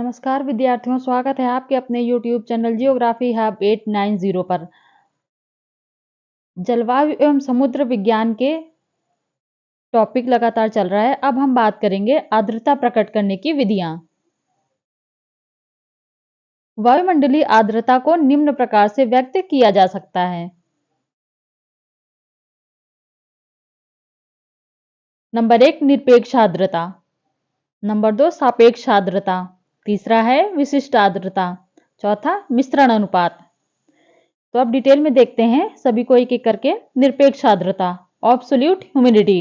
नमस्कार विद्यार्थियों, स्वागत है आपके अपने YouTube चैनल जियोग्राफी हब 890 पर। जलवायु एवं समुद्र विज्ञान के टॉपिक लगातार चल रहा है। अब हम बात करेंगे आर्द्रता प्रकट करने की विधियां। वायुमंडलीय आर्द्रता को निम्न प्रकार से व्यक्त किया जा सकता है। नंबर 1 निरपेक्ष आर्द्रता, नंबर 2 सापेक्ष आर्द्रता, तीसरा है विशिष्ट आर्द्रता, चौथा मिश्रण अनुपात। तो अब डिटेल में देखते हैं सभी को एक एक करके। निरपेक्ष आर्द्रता, एब्सोल्यूट ह्यूमिडिटी,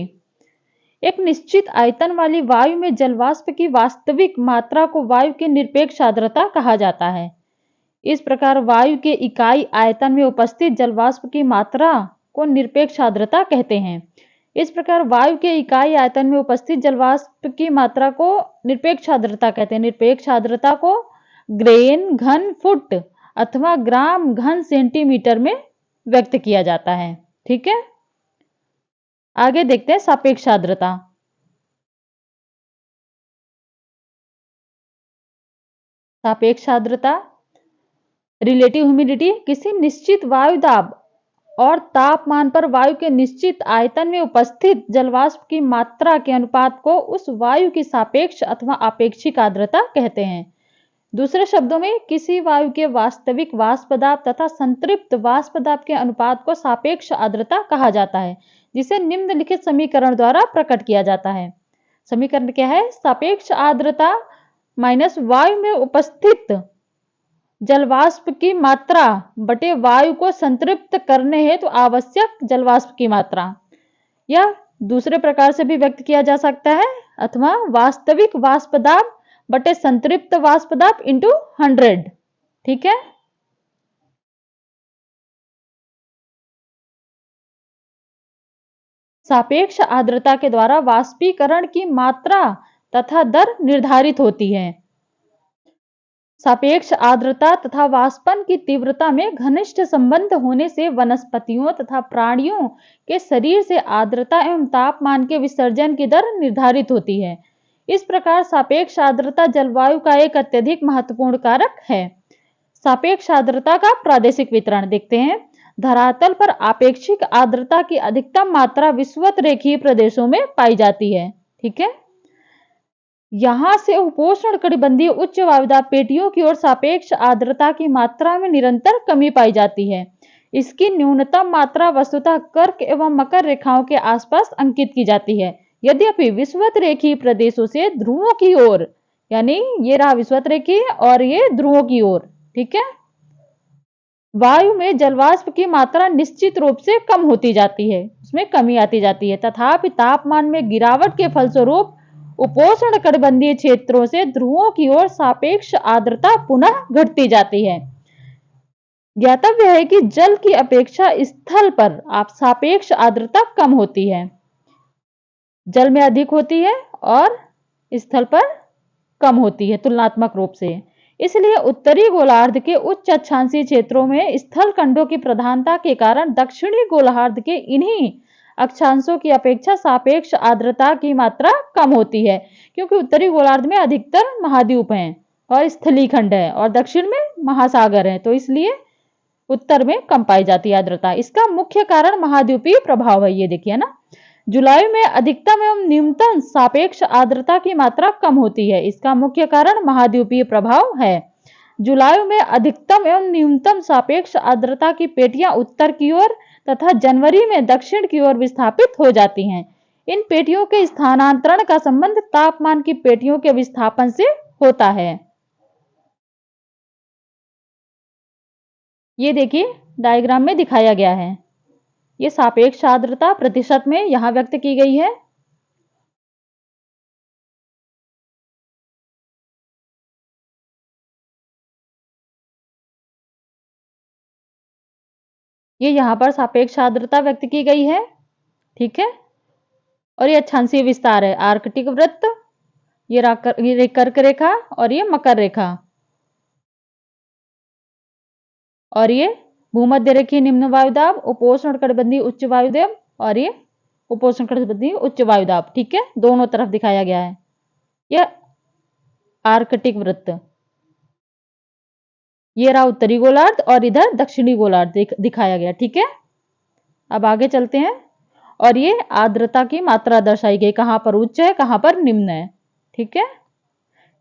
एक निश्चित आयतन वाली वायु में जलवाष्प की वास्तविक मात्रा को वायु की निरपेक्ष आर्द्रता कहा जाता है। इस प्रकार वायु के इकाई आयतन में उपस्थित जलवाष्प की मात्रा को निरपेक्ष आर्द्रता कहते हैं। इस प्रकार वायु के इकाई आयतन में उपस्थित जलवाष्प की मात्रा को निरपेक्ष आर्द्रता कहते हैं। निरपेक्ष आर्द्रता को ग्रेन घन फुट अथवा ग्राम घन सेंटीमीटर में व्यक्त किया जाता है। ठीक है, आगे देखते हैं सापेक्ष आर्द्रता। सापेक्ष आर्द्रता, रिलेटिव ह्यूमिडिटी, किसी निश्चित वायु दाब और तापमान पर वायु के निश्चित आयतन में उपस्थित जलवाष्प की मात्रा के अनुपात को उस वायु की सापेक्ष अथवा आपेक्षिक आर्द्रता कहते हैं। दूसरे शब्दों में किसी वायु के वास्तविक वाष्प दाब तथा संतृप्त वाष्प दाब के अनुपात को सापेक्ष आर्द्रता कहा जाता है, जिसे निम्नलिखित समीकरण द्वारा प्रकट किया जाता है। समीकरण क्या है? सापेक्ष आर्द्रता माइनस वायु में उपस्थित जलवाष्प की मात्रा बटे वायु को संतृप्त करने हेतु तो आवश्यक जलवाष्प की मात्रा। यह दूसरे प्रकार से भी व्यक्त किया जा सकता है, अथवा वास्तविक वाष्प दाब बटे संतृप्त वाष्प दाब इंटू 100। ठीक है, सापेक्ष आर्द्रता के द्वारा वाष्पीकरण की मात्रा तथा दर निर्धारित होती है। सापेक्ष आर्द्रता तथा वाष्पन की तीव्रता में घनिष्ठ संबंध होने से वनस्पतियों तथा प्राणियों के शरीर से आर्द्रता एवं तापमान के विसर्जन की दर निर्धारित होती है। इस प्रकार सापेक्ष आर्द्रता जलवायु का एक अत्यधिक महत्वपूर्ण कारक है। सापेक्ष आर्द्रता का प्रादेशिक वितरण देखते हैं। धरातल पर आपेक्षिक आर्द्रता की अधिकतम मात्रा विषुवत रेखीय प्रदेशों में पाई जाती है। ठीक है, यहां से उपोष्ण कटिबंधीय उच्च वायुदाब पेटियों की ओर सापेक्ष आर्द्रता की मात्रा में निरंतर कमी पाई जाती है। इसकी न्यूनतम मात्रा वस्तुतः कर्क एवं मकर रेखाओं के आसपास अंकित की जाती है। यद्यपि विषुवत रेखीय प्रदेशों से ध्रुवों की ओर, यानी ये रहा विषुवत रेखीय और ये ध्रुवों की ओर, ठीक है, वायु में जलवाष्प की मात्रा निश्चित रूप से कम होती जाती है, उसमें कमी आती जाती है। तथापि तापमान में गिरावट के फलस्वरूप उपोष्ण कटिबंधीय क्षेत्रों से ध्रुवों की ओर सापेक्ष आर्द्रता पुनः घटती जाती है। ज्ञातव्य है कि जल की अपेक्षा स्थल पर आप सापेक्ष आर्द्रता कम होती है, जल में अधिक होती है और स्थल पर कम होती है तुलनात्मक रूप से। इसलिए उत्तरी गोलार्ध के उच्च अक्षांशीय क्षेत्रों में स्थल खंडों की प्रधानता के कारण दक्षिणी गोलार्ध के इन्हीं अक्षांशों की अपेक्षा सापेक्ष आर्द्रता की मात्रा कम होती है, क्योंकि उत्तरी गोलार्ध में अधिकतर महाद्वीप हैं और स्थलीय खंड है और दक्षिण में महासागर है, तो इसलिए उत्तर में कम पाई जाती है आर्द्रता। इसका मुख्य कारण महाद्वीपीय प्रभाव है। ये देखिए ना, जुलाई में अधिकतम एवं न्यूनतम सापेक्ष आर्द्रता की मात्रा कम होती है। इसका मुख्य कारण महाद्वीपीय प्रभाव है। जुलाई में अधिकतम एवं न्यूनतम सापेक्ष आर्द्रता की पेटियां उत्तर की ओर तथा जनवरी में दक्षिण की ओर विस्थापित हो जाती हैं। इन पेटियों के स्थानांतरण का संबंध तापमान की पेटियों के विस्थापन से होता है। ये देखिए डायग्राम में दिखाया गया है। ये सापेक्ष आर्द्रता प्रतिशत में यहां व्यक्त की गई है। ये यहां पर सापेक्ष आर्द्रता व्यक्त की गई है। ठीक है, और ये अक्षांशीय विस्तार है। आर्कटिक वृत्त, ये कर्क रेखा और ये मकर रेखा, और ये भूमध्य रेखीय निम्न वायुदाब, उपोष्ण कटिबंधीय उच्च वायुदाब और ये उपोष्ण कटिबंधीय उच्च वायुदाब। ठीक है, दोनों तरफ दिखाया गया है। यह आर्कटिक वृत्त, ये रहा उत्तरी गोलार्ध और इधर दक्षिणी गोलार्ध दिखाया गया। ठीक है, अब आगे चलते हैं। और ये आर्द्रता की मात्रा दर्शाई गई, कहां पर उच्च है कहां पर निम्न है। ठीक है,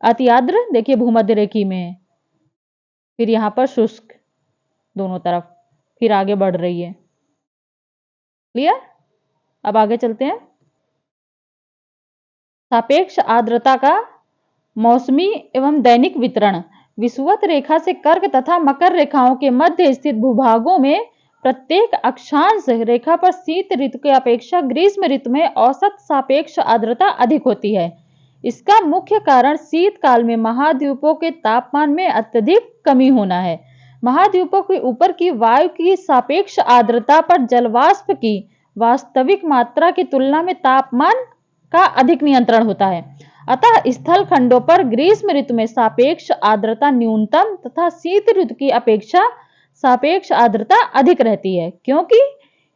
अति आर्द्र देखिए भूमध्य रेखी में है, फिर यहां पर शुष्क दोनों तरफ, फिर आगे बढ़ रही है। क्लियर, अब आगे चलते हैं। सापेक्ष आर्द्रता का मौसमी एवं दैनिक वितरण। विषुवत रेखा से कर्क तथा मकर रेखाओं के मध्य स्थित भूभागों में प्रत्येक अक्षांश रेखा पर शीत ऋतु की अपेक्षा ग्रीष्म ऋतु में औसत सापेक्ष आर्द्रता अधिक होती है। इसका मुख्य कारण शीतकाल में महाद्वीपों के तापमान में अत्यधिक कमी होना है। महाद्वीपों के ऊपर की वायु की सापेक्ष आर्द्रता पर जलवाष्प की वास्तविक मात्रा की तुलना में तापमान का अधिक नियंत्रण होता है। अतः स्थल खंडों पर ग्रीष्म ऋतु में सापेक्ष आर्द्रता न्यूनतम तथा शीत ऋतु की अपेक्षा सापेक्ष आर्द्रता अधिक रहती है, क्योंकि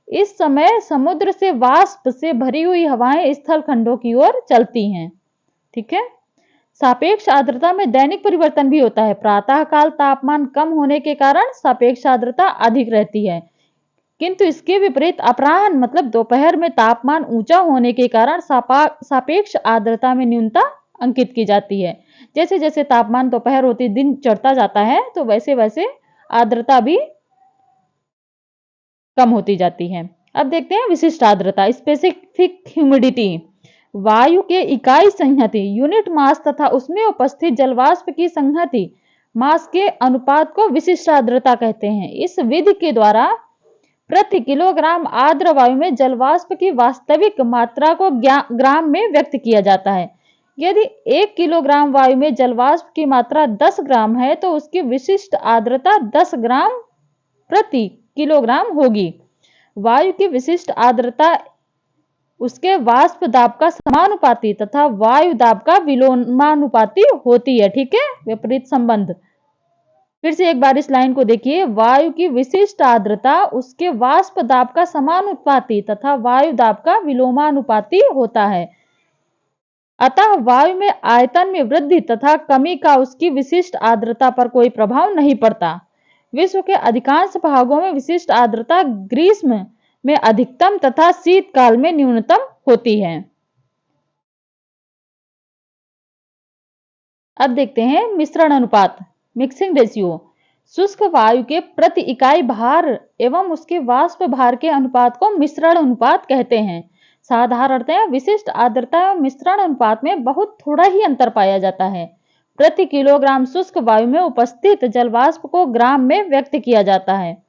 इस समय समुद्र से वाष्प से भरी हुई हवाएं स्थल खंडों की ओर चलती हैं। ठीक है, सापेक्ष आर्द्रता में दैनिक परिवर्तन भी होता है। प्रातःकाल तापमान कम होने के कारण सापेक्ष आर्द्रता अधिक रहती है, किंतु इसके विपरीत अपराह्न मतलब दोपहर में तापमान ऊंचा होने के कारण सापेक्ष आर्द्रता में न्यूनता अंकित की जाती है। जैसे जैसे तापमान दोपहर होती दिन चढ़ता जाता है तो वैसे वैसे आर्द्रता भी कम होती जाती है। अब देखते हैं विशिष्ट आर्द्रता, स्पेसिफिक ह्यूमिडिटी। वायु के इकाई संहति यूनिट मास तथा उसमें उपस्थित जलवाष्प की संहति मास के अनुपात को विशिष्ट आर्द्रता कहते हैं। इस विधि के द्वारा प्रति किलोग्राम आर्द्र वायु में जलवाष्प की वास्तविक मात्रा को ग्राम में व्यक्त किया जाता है। यदि 1 किलोग्राम वायु में जलवाष्प की मात्रा 10 ग्राम है तो उसकी विशिष्ट आर्द्रता 10 ग्राम प्रति किलोग्राम होगी। वायु की विशिष्ट आर्द्रता उसके वाष्प दाब का समानुपाती तथा वायु दाब का विलोमानुपाती होती है। ठीक है, विपरीत संबंध। फिर से एक बार इस लाइन को देखिए, वायु की विशिष्ट आर्द्रता उसके वाष्प दाब का समानुपाती तथा वायु दाब का विलोमानुपाती होता है। अतः वायु में आयतन में वृद्धि तथा कमी का उसकी विशिष्ट आर्द्रता पर कोई प्रभाव नहीं पड़ता। विश्व के अधिकांश भागों में विशिष्ट आर्द्रता ग्रीष्म में अधिकतम तथा शीतकाल में न्यूनतम होती है। अब देखते हैं मिश्रण अनुपात, मिक्सिंग रेशियो। शुष्क वायु के प्रति इकाई भार एवं उसके वाष्प भार के अनुपात को मिश्रण अनुपात कहते हैं। साधारणतः विशिष्ट आर्द्रता एवं मिश्रण अनुपात में बहुत थोड़ा ही अंतर पाया जाता है। प्रति किलोग्राम शुष्क वायु में उपस्थित जलवाष्प को ग्राम में व्यक्त किया जाता है।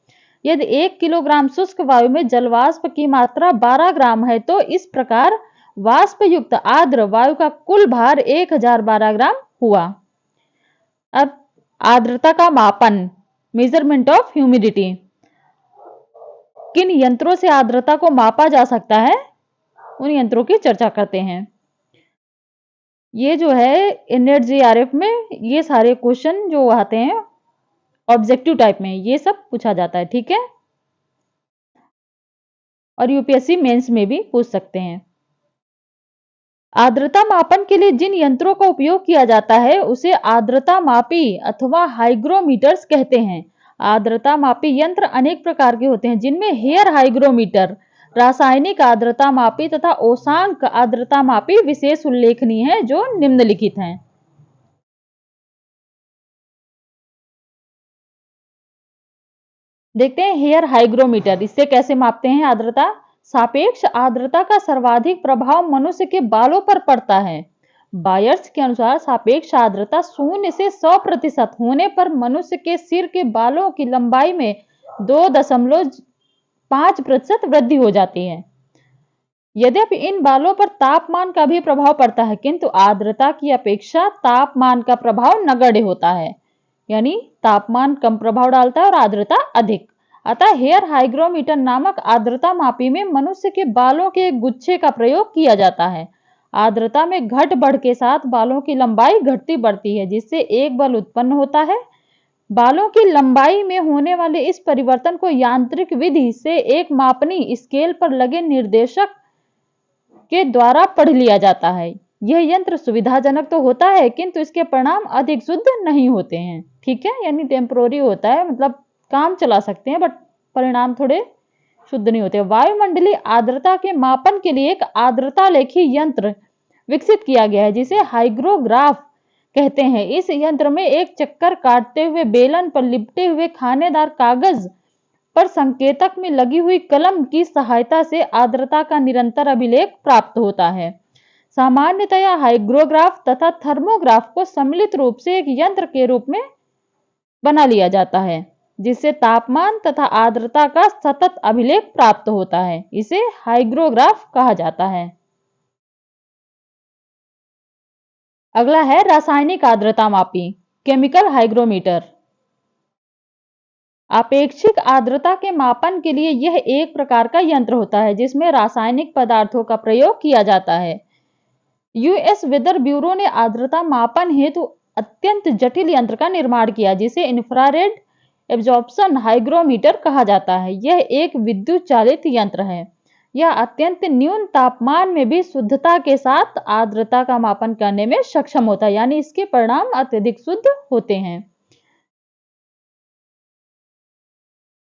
यदि 1 किलोग्राम शुष्क वायु में जलवाष्प की मात्रा 12 ग्राम है तो इस प्रकार वाष्प युक्त आर्द्र वायु का कुल भार 1012 ग्राम हुआ। अब आर्द्रता का मापन, मेजरमेंट ऑफ ह्यूमिडिटी। किन यंत्रों से आर्द्रता को मापा जा सकता है, उन यंत्रों की चर्चा करते हैं। ये जो है NET-JRF में ये सारे क्वेश्चन जो आते हैं ऑब्जेक्टिव टाइप में, ये सब पूछा जाता है। ठीक है, और UPSC मेंस में भी पूछ सकते हैं। आर्द्रता मापन के लिए जिन यंत्रों का उपयोग किया जाता है उसे आर्द्रता मापी अथवा हाइग्रोमीटर्स कहते हैं। आर्द्रता मापी यंत्र अनेक प्रकार के होते हैं, जिनमें हेयर हाइग्रोमीटर, रासायनिक आर्द्रता मापी तथा औषांक आर्द्रता मापी विशेष उल्लेखनीय है, जो निम्नलिखित हैं। देखते हैं हेयर हाइग्रोमीटर, इससे कैसे मापते हैं आर्द्रता। सापेक्ष आर्द्रता का सर्वाधिक प्रभाव मनुष्य के बालों पर पड़ता है। बायर्स के अनुसार सापेक्ष आर्द्रता 0 से 100% होने पर मनुष्य के सिर के बालों की लंबाई में 2.5% वृद्धि हो जाती है। यद्यपि इन बालों पर तापमान का भी प्रभाव पड़ता है, किंतु आर्द्रता की अपेक्षा तापमान का प्रभाव नगण्य होता है, यानी तापमान कम प्रभाव डालता है और आर्द्रता अधिक। अतः हेयर हाइग्रोमीटर नामक आर्द्रता मापी में मनुष्य के बालों के एक गुच्छे का प्रयोग किया जाता है। आर्द्रता में घट बढ़ के साथ बालों की लंबाई घटती बढ़ती है, जिससे एक बल उत्पन्न होता है। बालों की लंबाई में होने वाले इस परिवर्तन को यांत्रिक विधि से एक मापनी स्केल पर लगे निर्देशक के द्वारा पढ़ लिया जाता है। यह यंत्र सुविधाजनक तो होता है किंतु इसके परिणाम अधिक शुद्ध नहीं होते हैं। ठीक है, यानी टेम्पोररी होता है, मतलब काम चला सकते हैं बट परिणाम थोड़े शुद्ध नहीं होते। वायुमंडलीय आर्द्रता के मापन के लिए एक आर्द्रता लेखी यंत्र विकसित किया गया है जिसे हाइग्रोग्राफ कहते हैं। इस यंत्र में एक चक्कर काटते हुए बेलन पर लिपटे हुए खानेदार कागज पर संकेतक में लगी हुई कलम की सहायता से आर्द्रता का निरंतर अभिलेख प्राप्त होता है। सामान्यतया हाइग्रोग्राफ तथा थर्मोग्राफ को सम्मिलित रूप से एक यंत्र के रूप में बना लिया जाता है जिससे तापमान तथा आर्द्रता का सतत अभिलेख प्राप्त होता है। इसे हाइग्रोग्राफ कहा जाता है। अगला है रासायनिक आर्द्रता मापी, केमिकल हाइग्रोमीटर। आपेक्षिक आर्द्रता के मापन के लिए यह एक प्रकार का यंत्र होता है जिसमें रासायनिक पदार्थों का प्रयोग किया जाता है। यूएस वेदर ब्यूरो ने आर्द्रता मापन हेतु अत्यंत जटिल यंत्र का निर्माण किया जिसे इंफ्रारेड एब्जॉर्प्शन हाइग्रोमीटर कहा जाता है। यह एक विद्युत चालित यंत्र है। यह अत्यंत न्यून तापमान में भी शुद्धता के साथ आर्द्रता का मापन करने में सक्षम होता है, यानी इसके परिणाम अत्यधिक शुद्ध होते हैं।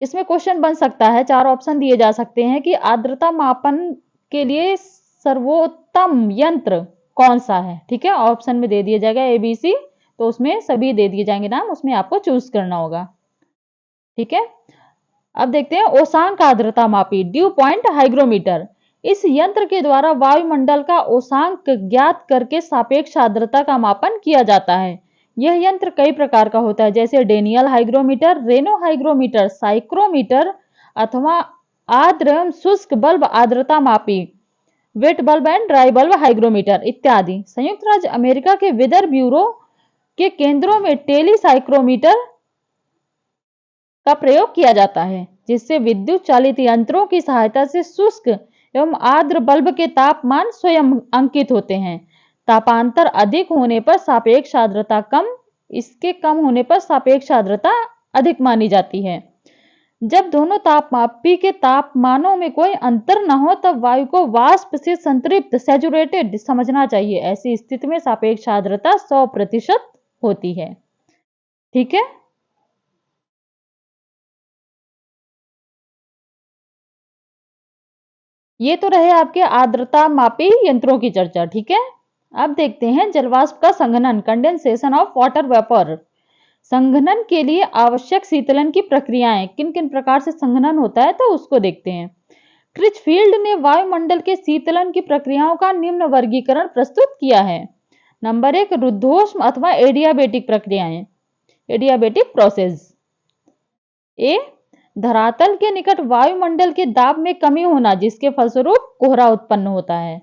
इसमें क्वेश्चन बन सकता है, 4 ऑप्शन दिए जा सकते हैं कि आर्द्रता मापन के लिए सर्वोत्तम यंत्र कौन सा है। ठीक है, ऑप्शन में दे दिया जाएगा ABC, तो उसमें सभी दे दिए जाएंगे नाम, उसमें आपको चूज करना होगा। ठीक है, अब देखते हैं ओसांक आर्द्रता मापी, ड्यू पॉइंट हाइग्रोमीटर। इस यंत्र के द्वारा वायुमंडल का ओसांक ज्ञात करके सापेक्ष आर्द्रता का मापन किया जाता है। यह यंत्र कई प्रकार का होता है जैसे डेनियल हाइग्रोमीटर, रेनो हाइग्रोमीटर, साइक्रोमीटर अथवा आर्द्र एवं शुष्क बल्ब आर्द्रता मापी, wet bulb and dry bulb hygrometer इत्यादि। संयुक्त राज्य अमेरिका के वेदर ब्यूरो के केंद्रों में टेलीसाइक्रोमीटर का प्रयोग किया जाता है जिससे विद्युत चालित यंत्रों की सहायता से शुष्क एवं आर्द्र बल्ब के तापमान स्वयं अंकित होते हैं। तापांतर अधिक होने पर सापेक्ष आर्द्रता कम, इसके कम होने पर सापेक्ष आर्द्रता अधिक मानी जाती है। जब दोनों तापमापी के तापमानों में कोई अंतर न हो तब वायु को वाष्प से संतृप्त सैचुरेटेड समझना चाहिए। ऐसी स्थिति में सापेक्ष आर्द्रता 100% होती है। ठीक है, ये तो रहे आपके आर्द्रता मापी यंत्रों की चर्चा। ठीक है, अब देखते हैं जलवाष्प का संघनन, कंडेंसेशन ऑफ वाटर वेपर। संघनन के लिए आवश्यक शीतलन की प्रक्रियाएं, किन किन प्रकार से संघनन होता है तो उसको देखते हैं। क्रिचफील्ड ने वायुमंडल के शीतलन की प्रक्रियाओं का निम्न वर्गीकरण प्रस्तुत किया है। नंबर 1, रुद्धोष्म अथवा एडियाबेटिक प्रक्रियाएं, एडियाबेटिक प्रोसेस। ए, धरातल के निकट वायुमंडल के दाब में कमी होना जिसके फलस्वरूप कोहरा उत्पन्न होता है।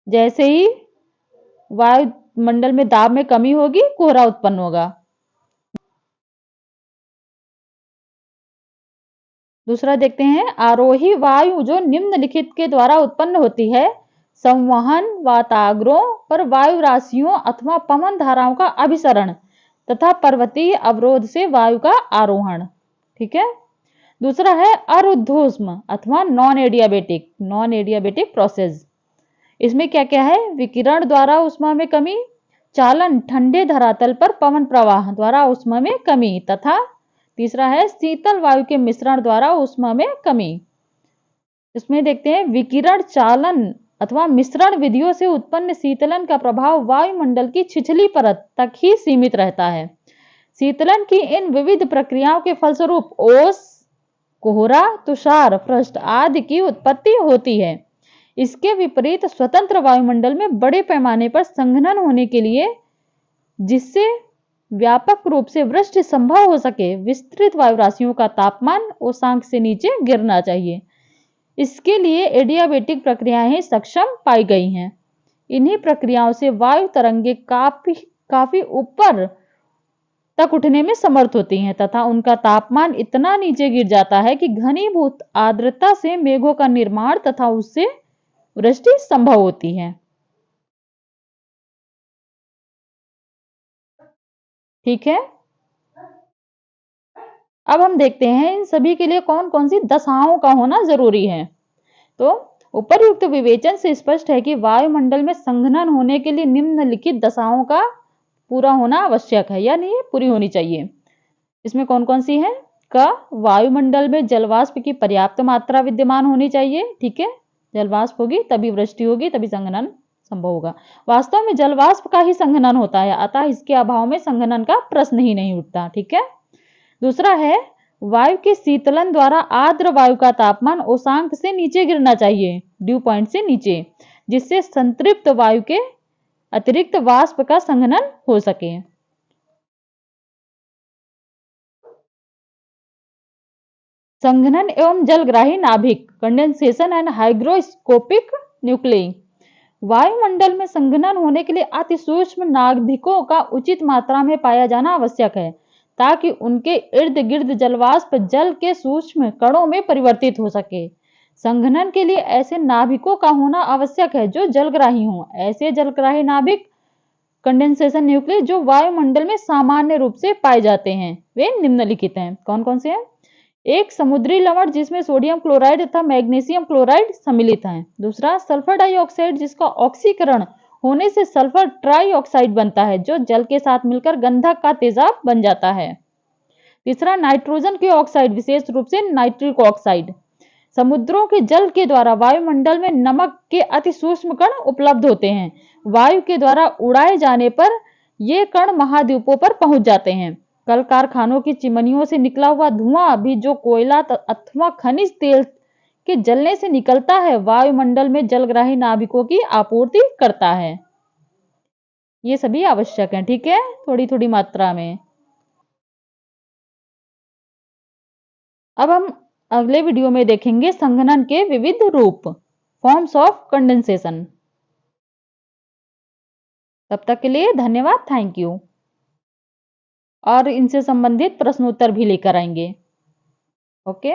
जैसे ही वायुमंडल में दाब में कमी होगी कोहरा उत्पन्न होगा। दूसरा देखते हैं, आरोही वायु जो निम्नलिखित के द्वारा उत्पन्न होती है। संवहन वाताग्रों पर वायु राशियों अथवा पवन धाराओं का अभिसरण तथा पर्वतीय अवरोध से वायु का आरोहण। ठीक है, दूसरा है अरुद्धोष्म अथवा नॉन एडियाबेटिक प्रोसेस। इसमें क्या क्या है, विकिरण द्वारा ऊष्मा में कमी, चालन ठंडे धरातल पर पवन प्रवाह द्वारा ऊष्मा में कमी, तथा तीसरा है शीतल वायु के मिश्रण द्वारा ऊष्मा में कमी। इसमें देखते हैं, विकिरण चालन अथवा मिश्रण विधियों से उत्पन्न शीतलन का प्रभाव वायुमंडल की छिछली परत तक ही सीमित रहता है। शीतलन की इन विविध प्रक्रियाओं के फलस्वरूप ओस, कोहरा, तुषार, फ्रस्ट आदि की उत्पत्ति होती है। इसके विपरीत स्वतंत्र वायुमंडल में बड़े पैमाने पर संघनन होने के लिए जिससे व्यापक रूप से वृष्टि संभव हो सके, विस्तृत वायु राशियों का तापमान ओसांक से नीचे गिरना चाहिए। इसके लिए एडियाबेटिक प्रक्रियाएं सक्षम पाई गई हैं। इन्हीं प्रक्रियाओं से वायु तरंगे काफी ऊपर तक उठने में समर्थ होती हैं तथा उनका तापमान इतना नीचे गिर जाता है कि घनीभूत आर्द्रता से मेघों का निर्माण तथा उससे वृष्टि संभव होती है। ठीक है, अब हम देखते हैं इन सभी के लिए कौन कौन सी दशाओं का होना जरूरी है। तो उपर्युक्त विवेचन से स्पष्ट है कि वायुमंडल में संघनन होने के लिए निम्नलिखित दशाओं का पूरा होना आवश्यक है, यानी ये पूरी होनी चाहिए। इसमें कौन कौन सी है? क, वायुमंडल में जलवाष्प की पर्याप्त मात्रा विद्यमान होनी चाहिए। ठीक है, जलवाष्प होगी तभी वृष्टि होगी, तभी संघनन संभव होगा। वास्तव में जलवाष्प का ही संघनन होता है, अतः इसके अभाव में संघनन का प्रश्न ही नहीं उठता। ठीक है। दूसरा है, वायु के शीतलन द्वारा आर्द्र वायु का तापमान उष्मांक से नीचे गिरना चाहिए, ड्यू पॉइंट से नीचे, जिससे संतृप्त वायु के अतिरिक्त वाष्प का संघनन हो सके। संघनन एवं जलग्राही नाभिक, कंडेंसेशन एंड हाइग्रोस्कोपिक न्यूक्लियी। वायुमंडल में संघनन होने के लिए अति सूक्ष्म नाभिकों का उचित मात्रा में पाया जाना आवश्यक है, ताकि उनके इर्द गिर्द जलवाष्प जल के सूक्ष्म कणों में परिवर्तित हो सके। संघनन के लिए ऐसे नाभिकों का होना आवश्यक है जो जलग्राही हों। ऐसे जलग्राही नाभिक, कंडेंसेशन न्यूक्लियस, जो वायुमंडल में सामान्य रूप से पाए जाते हैं, वे निम्नलिखित हैं। कौन कौन से हैं? एक, समुद्री लवण जिसमें सोडियम क्लोराइड तथा मैग्नीशियम क्लोराइड सम्मिलित हैं। दूसरा, सल्फर डाइऑक्साइड जिसका ऑक्सीकरण होने से सल्फर ट्राइऑक्साइड बनता है, जो जल के साथ मिलकर गंधक का तेजाब बन जाता है। तीसरा, नाइट्रोजन के ऑक्साइड, विशेष रूप से नाइट्रिक ऑक्साइड। समुद्रों के जल के द्वारा वायुमंडल में नमक के अति सूक्ष्म कण उपलब्ध होते हैं। वायु के द्वारा उड़ाए जाने पर ये कण महाद्वीपों पर पहुंच जाते हैं। कल कारखानों की चिमनियों से निकला हुआ धुआं भी, जो कोयला अथवा खनिज तेल के जलने से निकलता है, वायुमंडल में जलग्राही नाभिकों की आपूर्ति करता है। ये सभी आवश्यक हैं। ठीक है, थोड़ी थोड़ी मात्रा में। अब हम अगले वीडियो में देखेंगे संघनन के विविध रूप, फॉर्म्स ऑफ कंडेंसेशन। तब तक के लिए धन्यवाद, थैंक यू। और इनसे संबंधित प्रश्नोत्तर भी लेकर आएंगे। ओके।